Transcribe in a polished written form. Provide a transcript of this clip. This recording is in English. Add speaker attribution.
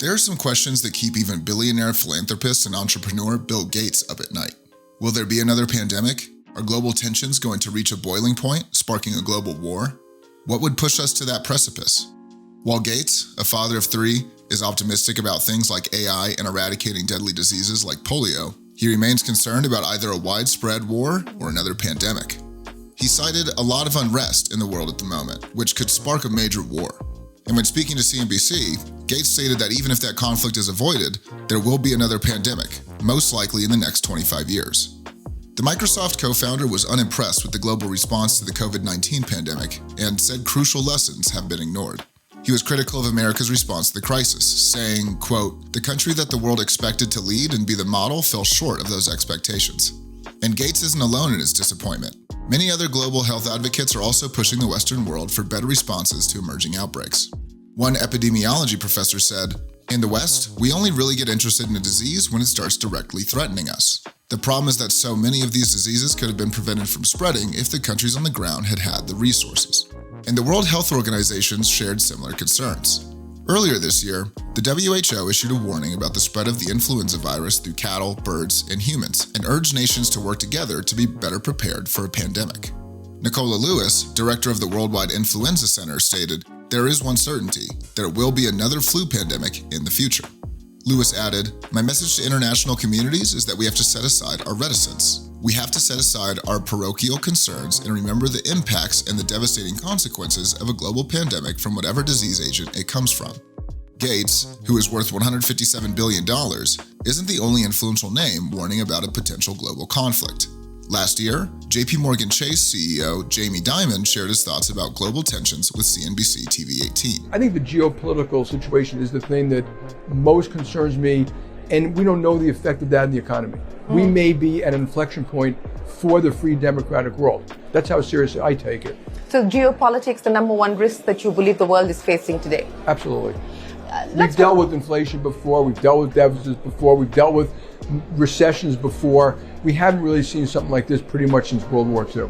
Speaker 1: There are some questions that keep even billionaire philanthropist and entrepreneur Bill Gates up at night. Will there be another pandemic? Are global tensions going to reach a boiling point, sparking a global war? What would push us to that precipice? While Gates, a father of three, is optimistic about things like AI and eradicating deadly diseases like polio, he remains concerned about either a widespread war or another pandemic. He cited a lot of unrest in the world at the moment, which could spark a major war. And when speaking to CNBC, Gates stated that even if that conflict is avoided, there will be another pandemic, most likely in the next 25 years. The Microsoft co-founder was unimpressed with the global response to the COVID-19 pandemic and said crucial lessons have been ignored. He was critical of America's response to the crisis, saying, quote, "The country that the world expected to lead and be the model fell short of those expectations." And Gates isn't alone in his disappointment. Many other global health advocates are also pushing the Western world for better responses to emerging outbreaks. One epidemiology professor said, "In the West, we only really get interested in a disease when it starts directly threatening us. The problem is that so many of these diseases could have been prevented from spreading if the countries on the ground had had the resources." And the World Health Organization shared similar concerns. Earlier this year, the WHO issued a warning about the spread of the influenza virus through cattle, birds, and humans, and urged nations to work together to be better prepared for a pandemic. Nicola Lewis, director of the Worldwide Influenza Center, stated, "There is one certainty: there will be another flu pandemic in the future." Lewis added, "My message to international communities is that we have to set aside our reticence. We have to set aside our parochial concerns and remember the impacts and the devastating consequences of a global pandemic from whatever disease agent it comes from." Gates, who is worth $157 billion, isn't the only influential name warning about a potential global conflict. Last year, JP Morgan Chase CEO Jamie Dimon shared his thoughts about global tensions with CNBC TV 18.
Speaker 2: I think the geopolitical situation is the thing that most concerns me, and we don't know the effect of that in the economy. We may be at an inflection point for the free democratic world. That's how seriously I take it.
Speaker 3: So geopolitics, the number one risk that you believe the world is facing today?
Speaker 2: Absolutely. We've dealt with inflation before, we've dealt with deficits before, we've dealt with recessions before. We haven't really seen something like this pretty much since World War II.